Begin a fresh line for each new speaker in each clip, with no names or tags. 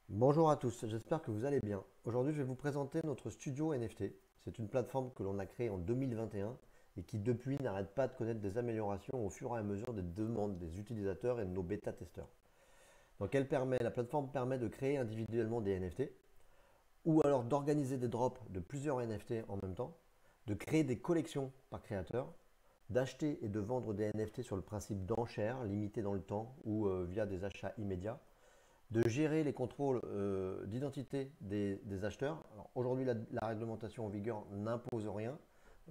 Bonjour à tous, j'espère que vous allez bien. Aujourd'hui, je vais vous présenter notre studio NFT. C'est une plateforme que l'on a créée en 2021 et qui depuis n'arrête pas de connaître des améliorations au fur et à mesure des demandes des utilisateurs et de nos bêta-testeurs. Donc la plateforme permet de créer individuellement des NFT ou alors d'organiser des drops de plusieurs NFT en même temps, de créer des collections par créateur, d'acheter et de vendre des NFT sur le principe d'enchères limitées dans le temps ou via des achats immédiats, de gérer les contrôles d'identité des acheteurs. Aujourd'hui, la réglementation en vigueur n'impose rien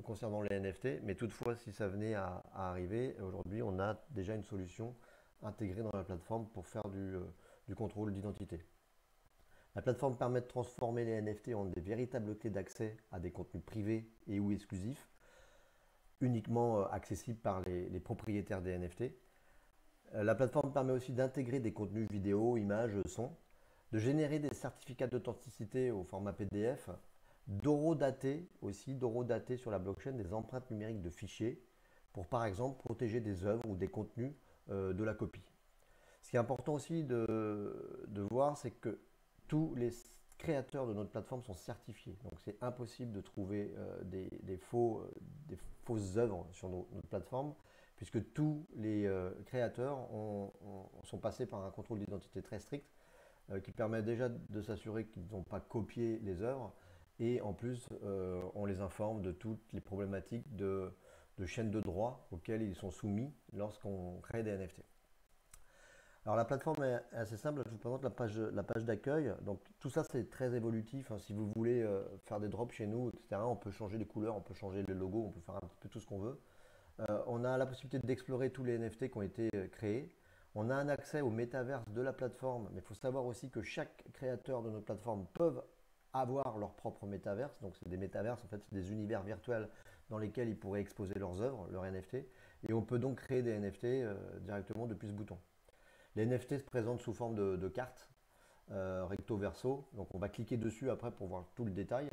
concernant les NFT, mais toutefois, si ça venait à arriver, aujourd'hui, on a déjà une solution intégrée dans la plateforme pour faire du contrôle d'identité. La plateforme permet de transformer les NFT en des véritables clés d'accès à des contenus privés et ou exclusifs, uniquement accessibles par les propriétaires des NFT. La plateforme permet aussi d'intégrer des contenus vidéo, images, sons, de générer des certificats d'authenticité au format PDF, d'horodater sur la blockchain des empreintes numériques de fichiers pour par exemple protéger des œuvres ou des contenus de la copie. Ce qui est important aussi de voir, c'est que tous les créateurs de notre plateforme sont certifiés. Donc c'est impossible de trouver des fausses œuvres sur notre plateforme, puisque tous les créateurs sont passés par un contrôle d'identité très strict qui permet déjà de s'assurer qu'ils n'ont pas copié les œuvres. Et en plus, on les informe de toutes les problématiques de chaîne de droit auxquelles ils sont soumis lorsqu'on crée des NFT. Alors la plateforme est assez simple, je vous présente la page d'accueil. Donc tout ça c'est très évolutif, hein. Si vous voulez faire des drops chez nous, etc., on peut changer les couleurs, on peut changer les logos, on peut faire un petit peu tout ce qu'on veut. On a la possibilité d'explorer tous les NFT qui ont été créés. On a un accès au métaverse de la plateforme, mais il faut savoir aussi que chaque créateur de notre plateforme peut avoir leur propre métaverse. Donc c'est des métaverses, en fait, c'est des univers virtuels dans lesquels ils pourraient exposer leurs œuvres, leurs NFT. Et on peut donc créer des NFT directement depuis ce bouton. Les NFT se présentent sous forme de cartes recto verso. Donc on va cliquer dessus après pour voir tout le détail.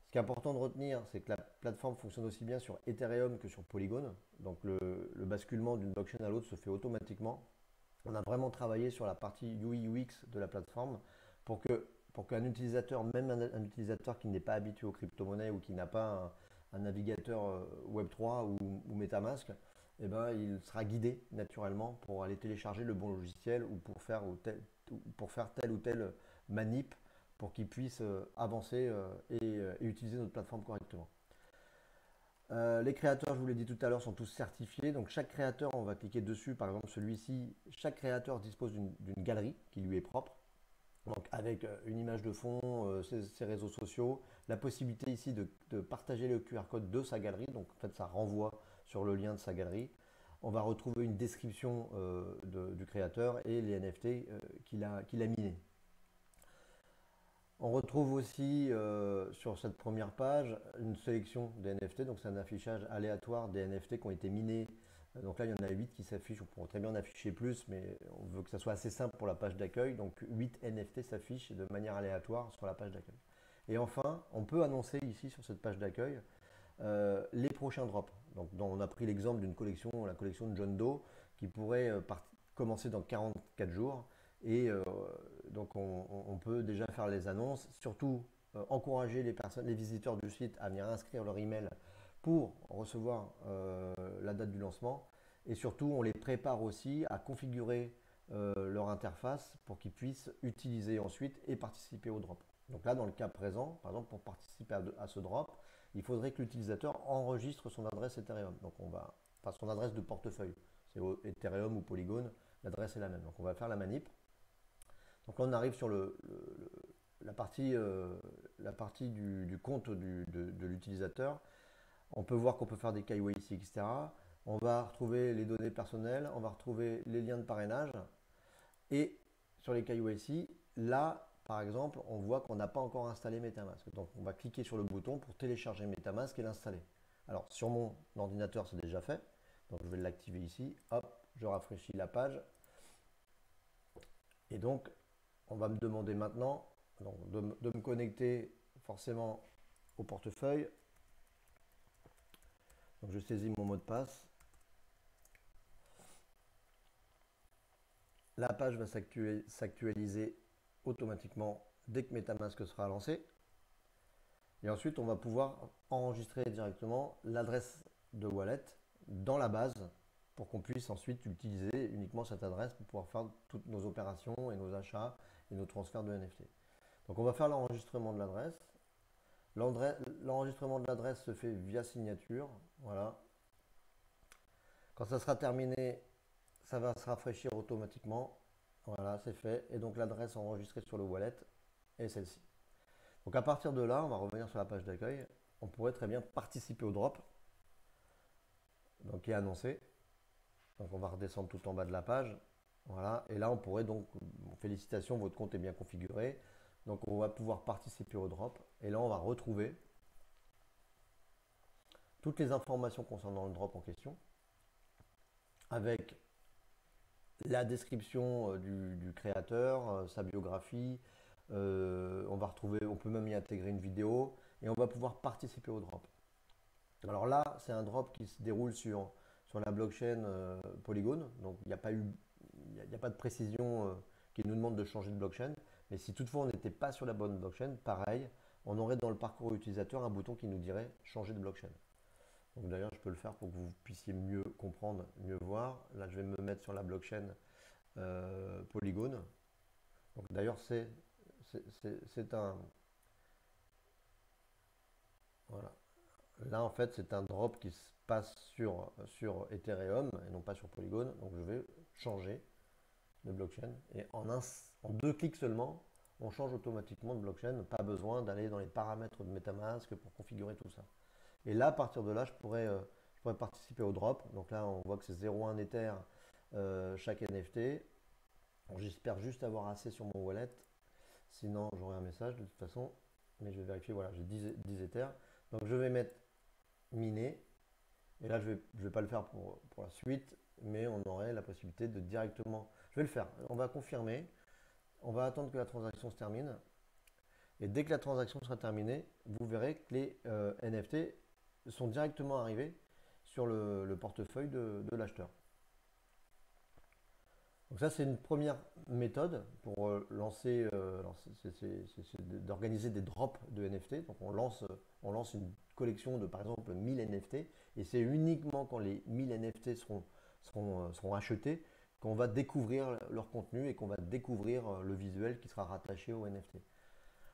Ce qui est important de retenir, c'est que la plateforme fonctionne aussi bien sur Ethereum que sur Polygon. Donc le basculement d'une blockchain à l'autre se fait automatiquement. On a vraiment travaillé sur la partie UI UX de la plateforme pour que pour qu'un utilisateur, même un utilisateur qui n'est pas habitué aux crypto-monnaies ou qui n'a pas un navigateur Web3 ou MetaMask, eh ben, il sera guidé naturellement pour aller télécharger le bon logiciel ou pour faire telle ou telle manip pour qu'il puisse avancer et utiliser notre plateforme correctement. Les créateurs, je vous l'ai dit tout à l'heure, sont tous certifiés. Donc chaque créateur, on va cliquer dessus, par exemple celui-ci, chaque créateur dispose d'une galerie qui lui est propre. Donc avec une image de fond, ses réseaux sociaux, la possibilité ici de partager le QR code de sa galerie. Donc en fait, ça renvoie sur le lien de sa galerie. On va retrouver une description du créateur et les NFT qu'il a minés. On retrouve aussi sur cette première page une sélection des NFT, donc c'est un affichage aléatoire des NFT qui ont été minés. Donc là, il y en a 8 qui s'affichent, on pourrait très bien en afficher plus, mais on veut que ça soit assez simple pour la page d'accueil. Donc 8 NFT s'affichent de manière aléatoire sur la page d'accueil. Et enfin, on peut annoncer ici sur cette page d'accueil les prochains drops. Donc on a pris l'exemple d'une collection, la collection de John Doe, qui pourrait commencer dans 44 jours. Et donc on peut déjà faire les annonces, surtout encourager les personnes, les visiteurs du site à venir inscrire leur email pour recevoir la date du lancement. Et surtout, on les prépare aussi à configurer leur interface pour qu'ils puissent utiliser ensuite et participer au drop. Donc là, dans le cas présent, par exemple, pour participer à ce drop, il faudrait que l'utilisateur enregistre son adresse Ethereum. Donc enfin son adresse de portefeuille. C'est Ethereum ou Polygon, l'adresse est la même. Donc on va faire la manip. Donc là, on arrive sur la partie du compte de l'utilisateur. On peut voir qu'on peut faire des KYC, etc. On va retrouver les données personnelles, on va retrouver les liens de parrainage. Et sur les KYC, là, par exemple, on voit qu'on n'a pas encore installé MetaMask. Donc on va cliquer sur le bouton pour télécharger MetaMask et l'installer. Alors sur mon ordinateur, c'est déjà fait. Donc je vais l'activer ici. Hop, je rafraîchis la page. Et donc, on va me demander maintenant de me connecter forcément au portefeuille. Donc je saisis mon mot de passe. La page va s'actualiser automatiquement dès que MetaMask sera lancé. Et ensuite, on va pouvoir enregistrer directement l'adresse de wallet dans la base pour qu'on puisse ensuite utiliser uniquement cette adresse pour pouvoir faire toutes nos opérations et nos achats et nos transferts de NFT. Donc on va faire l'enregistrement de l'adresse. L'enregistrement de l'adresse se fait via signature. Voilà. Quand ça sera terminé, ça va se rafraîchir automatiquement. Voilà, c'est fait. Et donc l'adresse enregistrée sur le wallet est celle-ci. Donc à partir de là, on va revenir sur la page d'accueil. On pourrait très bien participer au drop, donc qui est annoncé. Donc on va redescendre tout en bas de la page. Voilà. Et là, on pourrait donc, félicitations, votre compte est bien configuré. Donc on va pouvoir participer au drop. Et là, on va retrouver toutes les informations concernant le drop en question, avec la description du créateur, sa biographie. On peut même y intégrer une vidéo et on va pouvoir participer au drop. Alors là, c'est un drop qui se déroule sur la blockchain Polygon. Donc il n'y a pas de précision qui nous demande de changer de blockchain. Mais si toutefois on n'était pas sur la bonne blockchain, pareil, on aurait dans le parcours utilisateur un bouton qui nous dirait changer de blockchain. Donc d'ailleurs, je peux le faire pour que vous puissiez mieux comprendre, mieux voir. Là, je vais me mettre sur la blockchain Polygon. Donc d'ailleurs, c'est un... Voilà. Là, en fait, c'est un drop qui se passe sur Ethereum et non pas sur Polygon. Donc je vais changer de blockchain. Et en 2 clics seulement, on change automatiquement de blockchain. Pas besoin d'aller dans les paramètres de MetaMask pour configurer tout ça. Et là, à partir de là, je pourrais participer au drop. Donc là, on voit que c'est 0,1 Ether chaque NFT. J'espère juste avoir assez sur mon wallet. Sinon, j'aurai un message de toute façon. Mais je vais vérifier. Voilà, j'ai 10 Ether. Donc je vais mettre miner. Et là, je vais pas le faire pour la suite. Mais on aurait la possibilité de directement... Je vais le faire. On va confirmer. On va attendre que la transaction se termine. Et dès que la transaction sera terminée, vous verrez que les NFT sont directement arrivés sur le portefeuille de l'acheteur. Donc ça, c'est une première méthode pour lancer, d'organiser des drops de NFT. Donc on lance une collection de par exemple 1000 NFT et c'est uniquement quand les 1000 NFT seront achetés qu'on va découvrir leur contenu et qu'on va découvrir le visuel qui sera rattaché au NFT.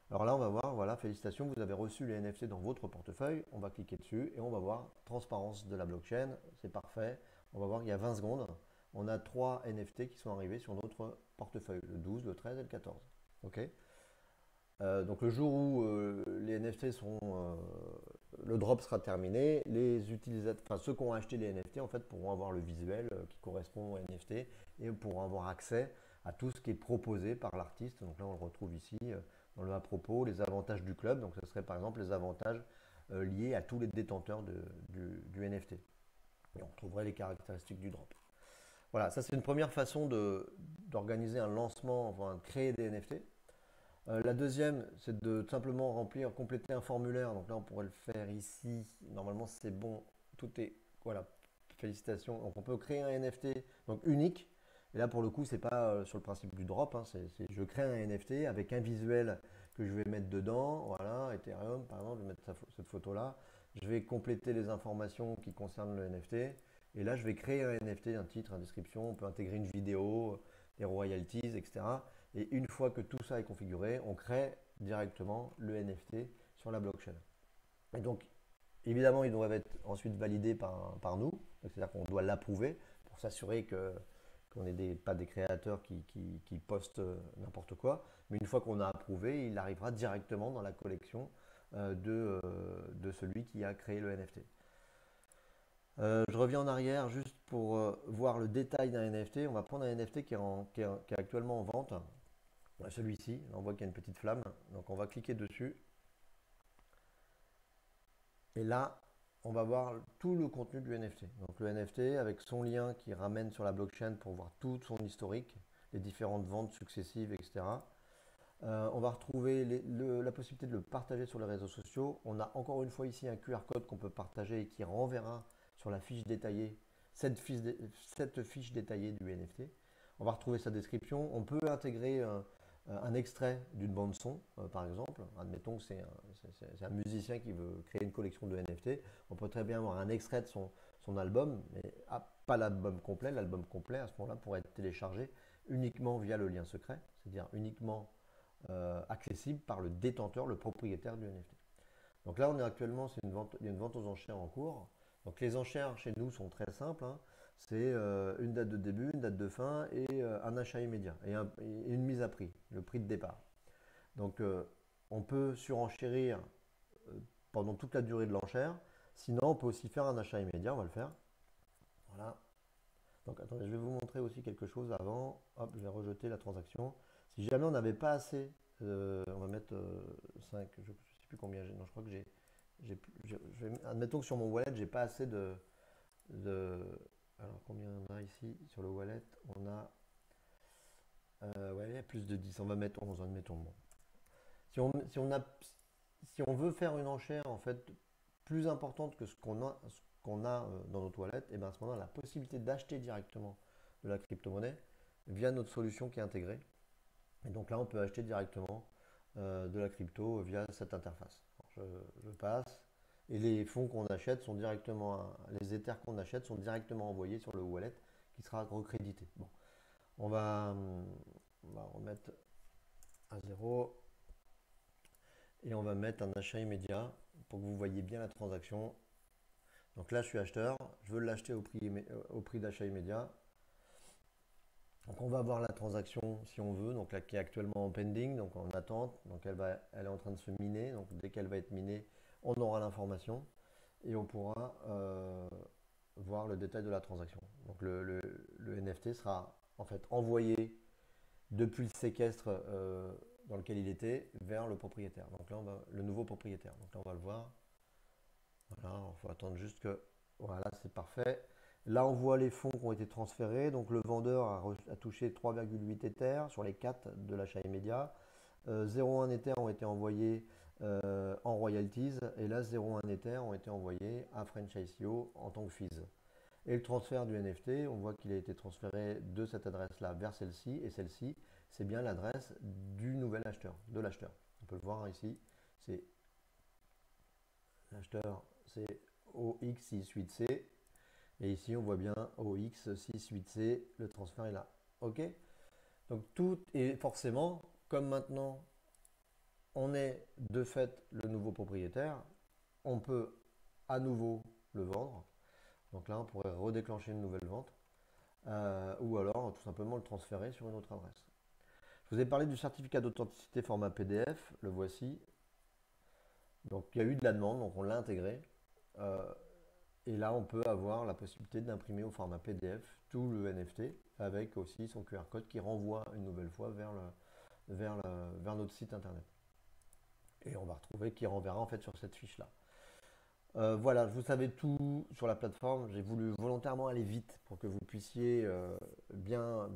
Alors là, on va voir, voilà, félicitations, vous avez reçu les NFT dans votre portefeuille. On va cliquer dessus et on va voir transparence de la blockchain. C'est parfait. On va voir qu'il y a 20 secondes. On a 3 NFT qui sont arrivés sur notre portefeuille, le 12, le 13 et le 14. OK. Donc le jour où les NFT le drop sera terminé, les utilisateurs, enfin ceux qui ont acheté les NFT en fait pourront avoir le visuel qui correspond au NFT et pourront avoir accès à tout ce qui est proposé par l'artiste. Donc là on le retrouve ici dans le à propos, les avantages du club. Donc ce serait par exemple les avantages liés à tous les détenteurs du NFT. Et on retrouverait les caractéristiques du drop. Voilà, ça c'est une première façon d'organiser un lancement, enfin de créer des NFT. La deuxième, c'est de simplement compléter un formulaire. Donc là, on pourrait le faire ici. Normalement, c'est bon. Tout est, voilà, félicitations. Donc on peut créer un NFT donc unique. Et là, pour le coup, c'est pas sur le principe du drop. Hein, je crée un NFT avec un visuel que je vais mettre dedans. Voilà, Ethereum, par exemple, je vais mettre cette photo-là. Je vais compléter les informations qui concernent le NFT. Et là, je vais créer un NFT, un titre, une description. On peut intégrer une vidéo, des royalties, etc. Et une fois que tout ça est configuré, on crée directement le NFT sur la blockchain. Et donc, évidemment, ils doivent être ensuite validés par nous. C'est-à-dire qu'on doit l'approuver pour s'assurer qu'on n'ait pas des créateurs qui postent n'importe quoi. Mais une fois qu'on a approuvé, il arrivera directement dans la collection de celui qui a créé le NFT. Je reviens en arrière juste pour voir le détail d'un NFT. On va prendre un NFT qui est actuellement en vente. Celui-ci, on voit qu'il y a une petite flamme. Donc on va cliquer dessus. Et là, on va voir tout le contenu du NFT. Donc le NFT avec son lien qui ramène sur la blockchain pour voir tout son historique, les différentes ventes successives, etc. On va retrouver la possibilité de le partager sur les réseaux sociaux. On a encore une fois ici un QR code qu'on peut partager et qui renverra sur la fiche détaillée, cette fiche détaillée du NFT. On va retrouver sa description. On peut intégrer un extrait d'une bande son, par exemple. Admettons que c'est un musicien qui veut créer une collection de NFT. On peut très bien avoir un extrait de son album, mais pas l'album complet. L'album complet, à ce moment-là, pourrait être téléchargé uniquement via le lien secret, c'est-à-dire uniquement accessible par le détenteur, le propriétaire du NFT. Donc là, on est actuellement, il y a une vente aux enchères en cours. Donc les enchères chez nous sont très simples, hein. C'est une date de début, une date de fin et un achat immédiat et une mise à prix, le prix de départ. Donc on peut surenchérir euh, pendant toute la durée de l'enchère. Sinon, on peut aussi faire un achat immédiat, on va le faire. Voilà. Donc attendez, je vais vous montrer aussi quelque chose avant. Hop, je vais rejeter la transaction. Si jamais on n'avait pas assez, on va mettre 5, je ne sais plus combien j'ai. Non, je crois que admettons que sur mon wallet, j'ai pas assez de. Alors combien on a ici sur le wallet? On a ouais, plus de 10. On va mettre 11, admettons. Bon. Si on veut faire une enchère en fait plus importante que ce qu'on a dans nos toilettes, et bien à ce moment-là, la possibilité d'acheter directement de la crypto-monnaie via notre solution qui est intégrée. Et donc là, on peut acheter directement de la crypto via cette interface. Je passe. Et les fonds qu'on achète sont directement, les Ethers qu'on achète sont directement envoyés sur le wallet qui sera recrédité. Bon, on va, on va remettre à zéro et on va mettre un achat immédiat pour que vous voyez bien la transaction. Donc là, je suis acheteur, je veux l'acheter au prix d'achat immédiat. Donc on va voir la transaction si on veut, donc là qui est actuellement en pending, donc en attente, donc elle est en train de se miner, donc dès qu'elle va être minée, on aura l'information et on pourra voir le détail de la transaction. Donc le NFT sera en fait envoyé depuis le séquestre dans lequel il était vers le propriétaire. Donc là, le nouveau propriétaire. Donc là, on va le voir. Voilà, il faut attendre juste que. Voilà, c'est parfait. Là, on voit les fonds qui ont été transférés. Donc le vendeur a touché 3,8 Ethers sur les 4 de l'achat immédiat. 0,1 Ether ont été envoyés en royalties. Et là, 0,1 Ether ont été envoyés à French ICO en tant que fees. Et le transfert du NFT, on voit qu'il a été transféré de cette adresse-là vers celle-ci. Et celle-ci, c'est bien l'adresse du nouvel acheteur, de l'acheteur. On peut le voir ici. C'est l'acheteur, c'est OX68C. Et ici, on voit bien OX68C. Le transfert est là. OK? Donc tout est forcément, comme maintenant, on est de fait le nouveau propriétaire, on peut à nouveau le vendre. Donc là, on pourrait redéclencher une nouvelle vente. Ou alors tout simplement le transférer sur une autre adresse. Je vous ai parlé du certificat d'authenticité format PDF, le voici. Donc il y a eu de la demande, donc on l'a intégré. Euh, et là, on peut avoir la possibilité d'imprimer au format PDF tout le NFT avec aussi son QR code qui renvoie une nouvelle fois vers notre site internet. Et on va retrouver qui renverra en fait sur cette fiche-là. Voilà, vous savez tout sur la plateforme. J'ai voulu volontairement aller vite pour que vous puissiez bien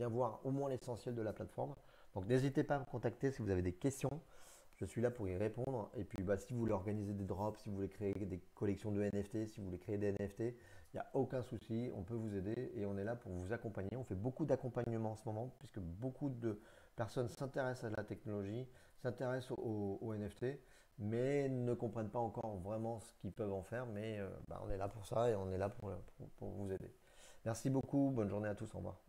voir au moins l'essentiel de la plateforme. Donc n'hésitez pas à me contacter si vous avez des questions. Je suis là pour y répondre. Et puis si vous voulez organiser des drops, si vous voulez créer des collections de NFT, si vous voulez créer des NFT, il n'y a aucun souci. On peut vous aider et on est là pour vous accompagner. On fait beaucoup d'accompagnement en ce moment puisque beaucoup de personnes s'intéressent à la technologie, s'intéressent aux NFT mais ne comprennent pas encore vraiment ce qu'ils peuvent en faire. Mais on est là pour ça et on est là pour vous aider. Merci beaucoup, bonne journée à tous, au revoir.